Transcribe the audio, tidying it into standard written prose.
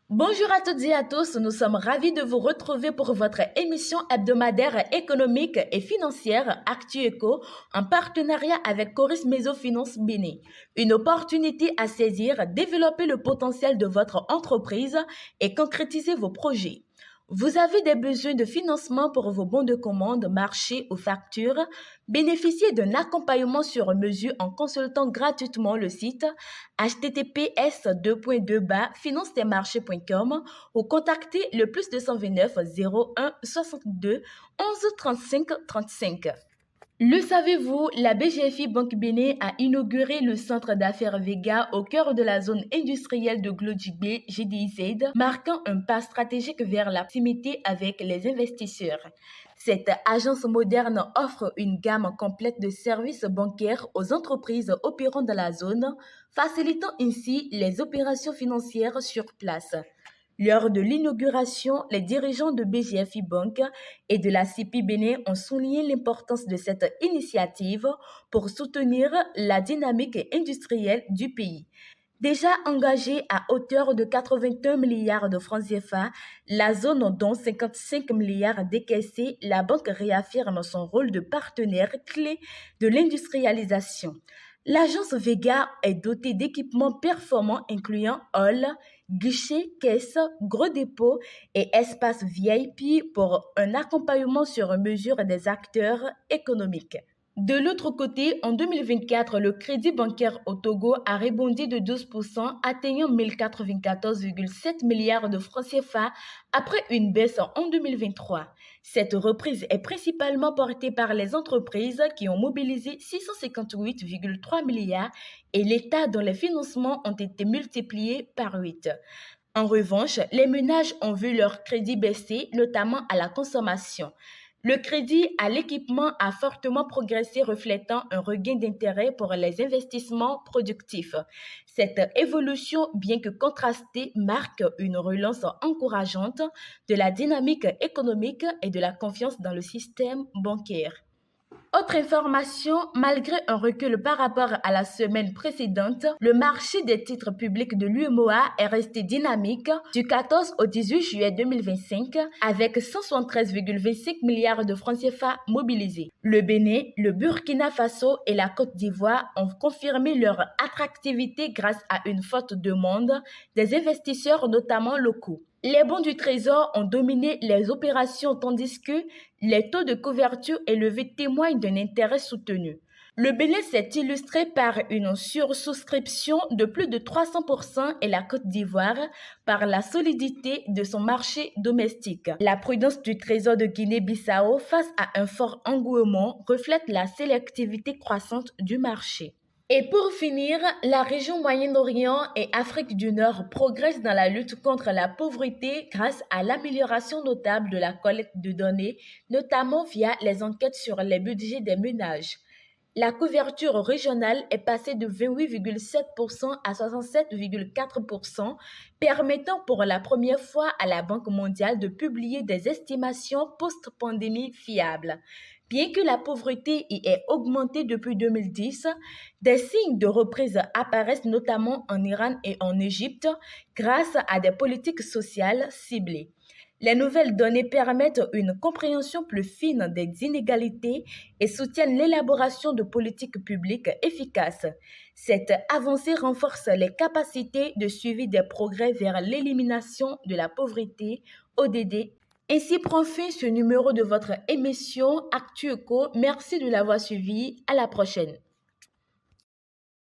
Bonjour à toutes et à tous, nous sommes ravis de vous retrouver pour votre émission hebdomadaire économique et financière Actu Eco en partenariat avec Coris Finance Bénin. Une opportunité à saisir, développer le potentiel de votre entreprise et concrétiser vos projets. Vous avez des besoins de financement pour vos bons de commande, marchés ou factures? Bénéficiez d'un accompagnement sur mesure en consultant gratuitement le site https://financemarchés.com ou contactez le plus 229 01 62 11 35 35. Le savez-vous, la BGFI Banque Bénin a inauguré le centre d'affaires Vega au cœur de la zone industrielle de Glodjibé, GDZ, marquant un pas stratégique vers la proximité avec les investisseurs. Cette agence moderne offre une gamme complète de services bancaires aux entreprises opérant dans la zone, facilitant ainsi les opérations financières sur place. Lors de l'inauguration, les dirigeants de BGFI Bank et de la CIPI Bénin ont souligné l'importance de cette initiative pour soutenir la dynamique industrielle du pays. Déjà engagée à hauteur de 81 milliards de francs CFA, la zone dont 55 milliards décaissés, la banque réaffirme son rôle de partenaire clé de l'industrialisation. L'agence Vega est dotée d'équipements performants incluant hall, guichets, caisses, gros dépôts et espaces VIP pour un accompagnement sur mesure des acteurs économiques. De l'autre côté, en 2024, le crédit bancaire au Togo a rebondi de 12%, atteignant 1094,7 milliards de francs CFA après une baisse en 2023. Cette reprise est principalement portée par les entreprises qui ont mobilisé 658,3 milliards et l'État dont les financements ont été multipliés par 8. En revanche, les ménages ont vu leur crédit baisser, notamment à la consommation. Le crédit à l'équipement a fortement progressé, reflétant un regain d'intérêt pour les investissements productifs. Cette évolution, bien que contrastée, marque une relance encourageante de la dynamique économique et de la confiance dans le système bancaire. Autre information, malgré un recul par rapport à la semaine précédente, le marché des titres publics de l'UEMOA est resté dynamique du 14 au 18 juillet 2025 avec 173,25 milliards de francs CFA mobilisés. Le Bénin, le Burkina Faso et la Côte d'Ivoire ont confirmé leur attractivité grâce à une forte demande des investisseurs, notamment locaux. Les bons du Trésor ont dominé les opérations tandis que les taux de couverture élevés témoignent d'un intérêt soutenu. Le Bénin s'est illustré par une sursouscription de plus de 300% et la Côte d'Ivoire par la solidité de son marché domestique. La prudence du Trésor de Guinée-Bissau face à un fort engouement reflète la sélectivité croissante du marché. Et pour finir, la région Moyen-Orient et Afrique du Nord progressent dans la lutte contre la pauvreté grâce à l'amélioration notable de la collecte de données, notamment via les enquêtes sur les budgets des ménages. La couverture régionale est passée de 28,7% à 67,4%, permettant pour la première fois à la Banque mondiale de publier des estimations post-pandémie fiables. Bien que la pauvreté y ait augmenté depuis 2010, des signes de reprise apparaissent notamment en Iran et en Égypte grâce à des politiques sociales ciblées. Les nouvelles données permettent une compréhension plus fine des inégalités et soutiennent l'élaboration de politiques publiques efficaces. Cette avancée renforce les capacités de suivi des progrès vers l'élimination de la pauvreté, ODD. Ainsi prend fin ce numéro de votre émission Actu Eco. Merci de l'avoir suivi. À la prochaine.